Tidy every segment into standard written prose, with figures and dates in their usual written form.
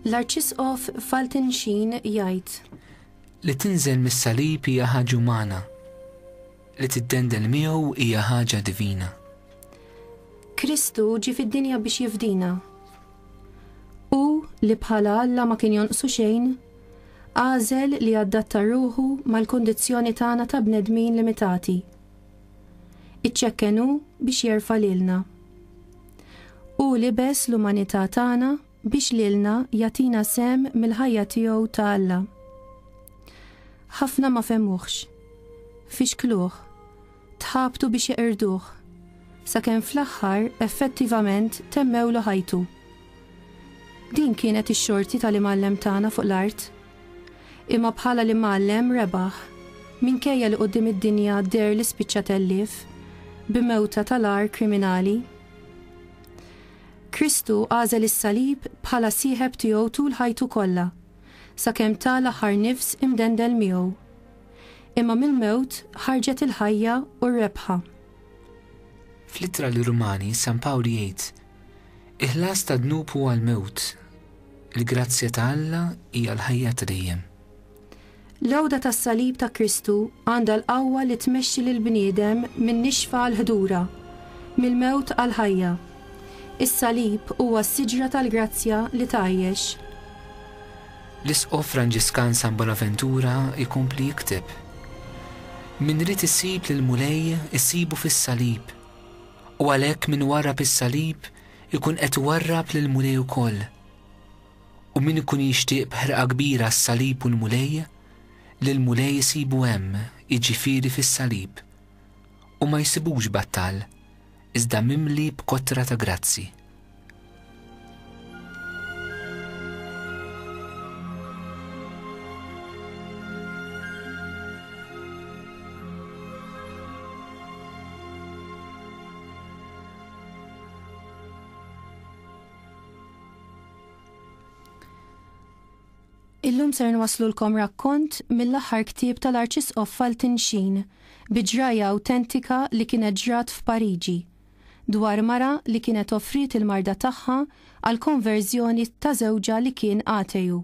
L-Arċisqof Fulton Sheen jgħid: li tinżel mis-salib hija ħaġa umana, li tiddendel miegħu hija ħaġa divina. Kristu ġie fid-dinja biex jifdina. U li bħala Alla ma kien jonqsu xejn, għażel li adatta ruħu mal-kundizzjoni tagħna ta' bnedmin limitati. Iċċekkenu biex jerfa' lilna. U libes l-umanità tagħna biex lilna jagħtina sem mill-ħajja tiegħu ta' Alla. Ħafna ma femuhx, fixkluh, tħabtu biex jeqirduh, sakemm fl-aħħar effettivament temmewlu ħajtu. Din kienet ix-xorti tal-imgħallem tagħna fuq l-art. Imma bħala l-imgħallem rebaħ, minkejja li quddiem id-dinja der li spiċċa tellif, b'mewta tal-ar kriminali. Kristu għażel is-salib bħala sieħeb tiegħu tul ħajtu kollha, sakemm tal-aħħar nifs imdendel miegħu. Imma mill-mewt ħarġet il-ħajja u r-rebħa. Fl-ittra lir-Rumani San Pawl jgħid: il-ħlas ta' dnub huwa l-mewt, il-grazzja ta' Alla hija l-ħajja ta' dejjem. L-għawda tas-salib ta' Kristu għandha l-qawwa li tmexxi lill-bniedem minn nixfa għall-ħdura, mill-mewt għall-ħajja. Is-salib huwa s-siġra tal-grazzja li tgħajjex. L-Isqof Franġiskan San Bonaventura jkompli jikteb: min rid isib lil mulej isibu fis-salib, u għalhekk min warrab is-salib ikun qed warrab lil mulej ukoll. U min ikun jixtieq b'ħerqa kbira s-salib u l-mulej, lil mulej isibu hemm, jiġifieri fis-salib, u ma jsibux battal, iżda mimli b'kottra ta' grazzi. Illum ser nwaslulkom rakkont mill-aħħar ktieb tal-Arċisqof Fulton Sheen biġraja awtentika li kienet ġrat f'Pariġi dwar mara li kienet offrit il-marda tagħha għal konverżjoni ta' żewġa li kien ateju.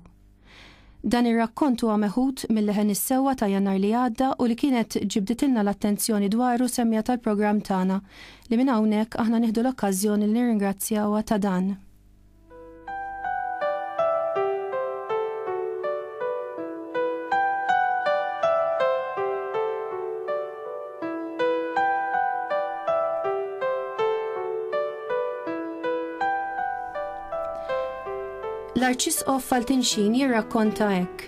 Dan ir-rakkont huwa meħud mill-leħen is-sewwa ta' Jannar li għadda u li kienet ġibditilna l-attenzjoni dwaru semmija tal-programm tagħna li minn hawnhekk aħna nieħdu l-okkażjoni li nirringrazzjawha ta' dan. L-Arċisqof Fulton Sheen jirrakkonta hekk: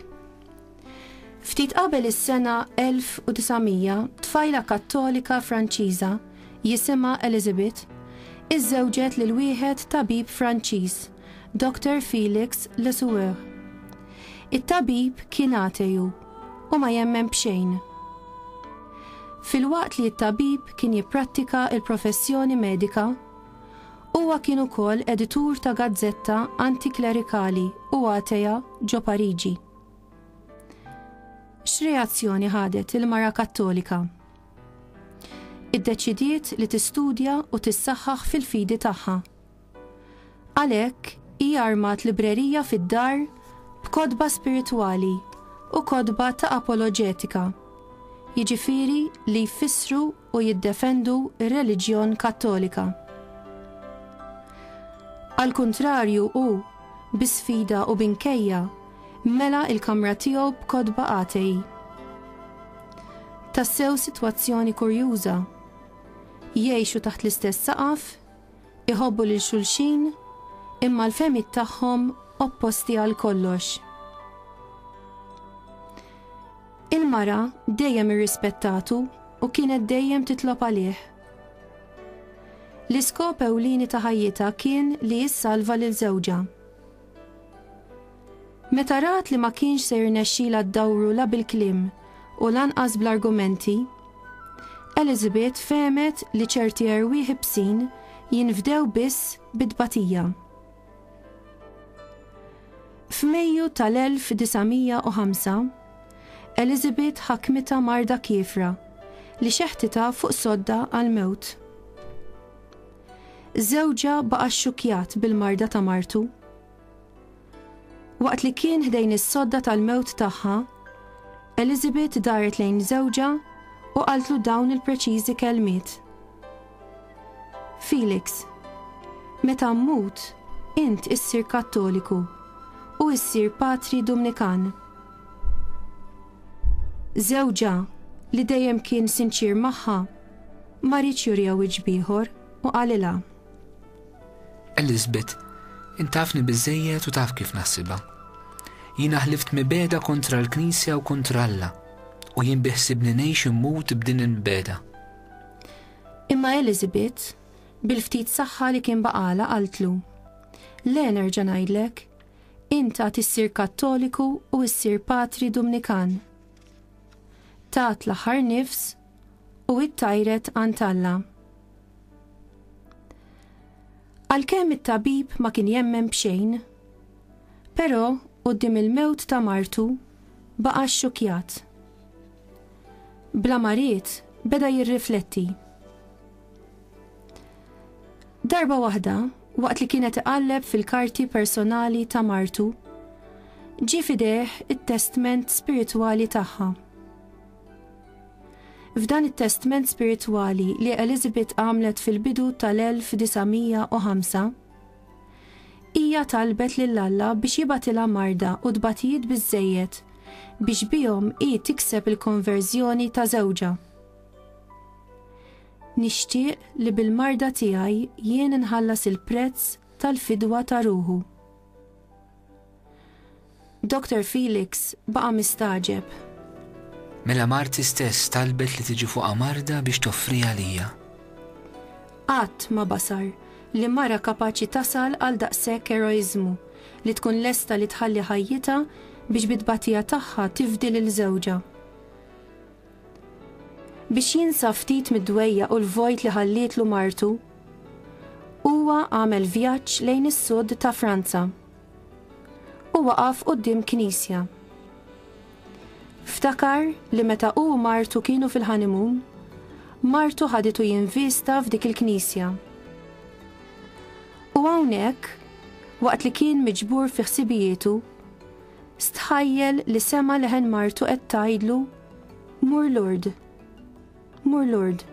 ftit qabel is-sena 1900 tfajla Kattolika Franċiża jisimha Elizabeth iżżewġet lil wieħed tabib Franċiż, Dr. Felix Lesueur. It-tabib kien ateju u ma jemmen b'xejn. Fil-waqt li t-tabib kien jipprattika il-professjoni medika, huwa kien ukoll editur ta' gazzetta antiklerikali u ateja ġo Pariġi. X'reazzjoni ħadet il-mara Kattolika? Iddeċidiet li tistudja u tissaħħaħ fil-fidi tagħha. Għalhekk hija armat librerija fid-dar b'kodba spiritwali u kodba ta' apoloġetika, jiġifieri li jfissru u jiddefendu ir-reliġjon Kattolika. Al kontrarju u bisfida u binkejja mela il-kamra tiegħu b'kodba atej. Tassew sitwazzjoni kurjuża. Jgħixu taħt l-istess saqaf, iħobbu lil xulxin, imma l-fehmiet tagħhom opposti għal kollox. Il-mara dejjem irrispettatu u kienet dejjem titlob għalih. L-iskop ewlieni ta' ħajjitha kien li jissalva lil żewġha. Meta rat li ma kienx se jirnexxiela ddawru la bil-kliem u lanqas bl-argumenti, Elizabeth femet li ċerti erwieħ ibsin jinfdew biss bid-tbatija. F'Mejju tal-1905, Elizabeth ħakmita marda kiefra li xeħtita fuq sodda għal-mewt. Żewġa baqa' xxukjat bil-marda ta' martu. Waqt li kien ħdejn is-sodda tal-mewt tagħha, Elizabeth daret lejn żewġha u qaltlu dawn il-preċiżi kelmiet. Felix, meta mmut, int issir Kattoliku u issir Patri Dominikan. Żewġa li dejjem kien sinċir magħha ma rridx jurija wiġġ ieħor u qalilha. Elizabeth, intafni biżżejjed u taf kif naħsibha. Jiena ħlift mibeda kontra l-Knisja u kontra Alla u jien biħsibni ngħix immut b'din il-mibeda. Imma Elizabeth, bil-ftit saħħa li kien baqala qaltlu. Le nerġa' ngħidlek, int għad issir Kattoliku u issir Patri Dominikan. Tat l-aħħar nifs u ittajret għand Alla. Għalkemm it-tabib ma kien jemmen b'xejn, però quddiem il-mewt ta' martu baqa' xxukjat. Bla mariet beda jirrifletti. Darba waħda, waqt li kienet iqalleb fil-karti personali ta' martu, ġie fideh it-testament spiritwali tagħha. F'dan it-testament spiritwali li Elizabeth għamlet fil-bidu tal-1905, hija talbet lil Alla biex jibatilha marda u tbatijiet biżżejjed biex bihom hi tikseb il-konverżjoni ta' żewġha. Nixtieq li bil-marda tiegħi jien inħallas il-prezz tal-fidwa ta' ruħu. Dr. Felix baqa' mistaġeb. Mela Marti stess talbet li tiġi fuqha marda biex toffriha lija. Qatt ma basar li mara kapaċi tasal għal daqshekk eroiżmu li tkun lesta li tħalli ħajjitha biex bit-tbatija tagħha tifdi lil żewġha. Biex jinsa ftit mid-dwejja u l-vojt li ħallietlu martu, huwa għamel vjaġġ lejn is-sud ta' Franza. U waqaf quddiem knisja. Ftakar li meta hu martu kienu fil-ħanimun, martu ħaditu jinvista f'dik il-knisja. U hawnhekk, waqt li kien miġbur fi ħsibijietu, stħajjel li sema leħen martu qed tgħidlu Mur Lord, Mur Lord.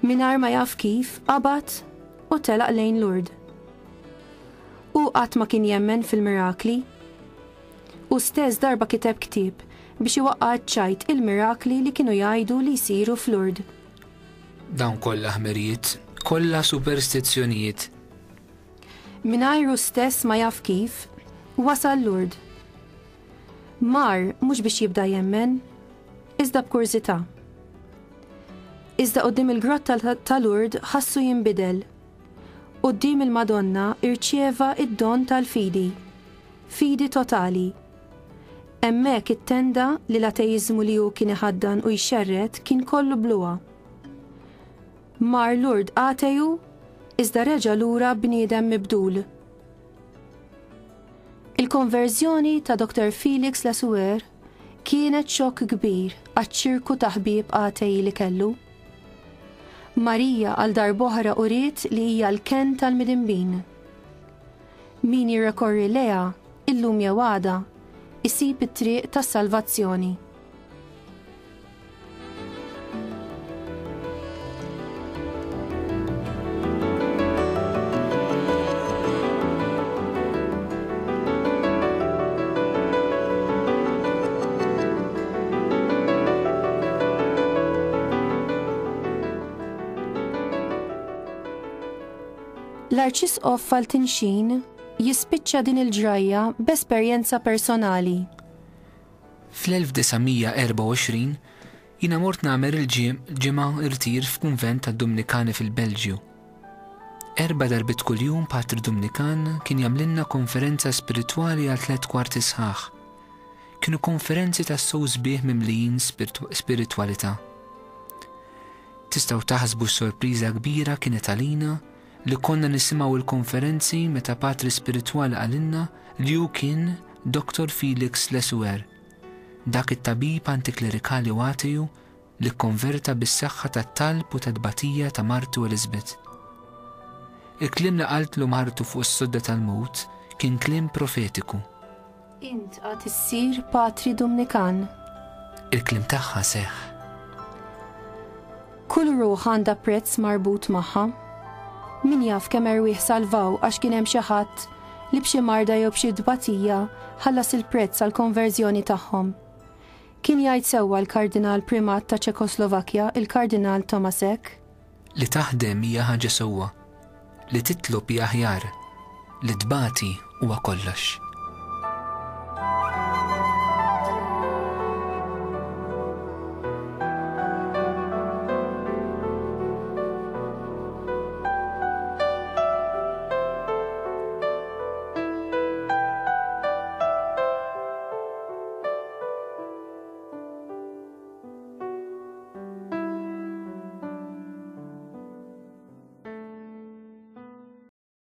Mingħajr ma jaf kif qabad u telaq lejn Lord. U qatt ma kien jemmen fil-mirakli, u stess darba kiteb ktieb biex iwaqqa' ċajt il-mirakli li kienu jgħidu li jsiru f'Lourdes. Dawn kollha ħmerijiet, kollha superstizzjonijiet. Mingħajru stess ma jaf kif, wasal Lourdes. Mar mhux biex jibda jemmen, iżda b'kurżità. Iżda quddiem il-grotta ta' Lourdes ħassu jinbidel. Quddiem il-Madonna irċieva id-don tal-fidi, fidi totali. Hemmhekk it-tenda li l-atejiżmu li hu kien iħaddan u jxerred kien kollu bluha. Mar Lourdes ateju iżda reġa' lura bniedem mibdul. Il-konverżjoni ta' Dr. Felix Lesueur kienet xokk kbir għaċ-ċirku ta' ħbieb atej li kellu. Marija għal darb'oħra uriet li hija l-ken tal-midinbin. Min jirrekorri leha illum jew għada isib it-triq tas-salvazzjoni. L-Arċisqof Faltinxin jispiċċa din il-ġrajja b'esperjenza personali. Fl-1924 jiena mort nagħmel il-ġimgħa irtir f'kunvent tad-Dominikani fil-Belġju. 4 darbit kuljum Patri Dominikan kien jagħmlilna konferenza spiritwali għal 3 kwarti sħaħ. Kienu konferenzi tas-sew sbieħ mimlijin spiritwalità. Tistgħu taħsbu sorpriża kbira kienet għalina li konna nisimgħu il-konferenzi meta patri spiritwali għalinna li hu kien Dr. Felix Lesueur, dak it-tabib antiklerikali u ateju li konverta bis-saħħa tat-talb u tat-tbatija ta' Martu Elizabeth. Il-kliem li qaltlu Martu fuq is-sodda tal-mewt kien kliem profetiku. Int għad issir Patri Dominikan. Il-kliem tagħha seħħ. Kull ruħ għandha prezz marbut magħha. Min jaf kemm erwieħ salvaw għax kien hemm xi ħadd li b'xi marda jew b'xi dbatija ħallas il-prezz għall konverżjoni tagħhom. Kien jgħid sewwa l-Kardinal Primat ta' Ċekoslovakkja, il-Kardinal Tomasek. Li taħdem hija ħaġa sewwa, li titlob hija aħjar, li tbati huwa kollox.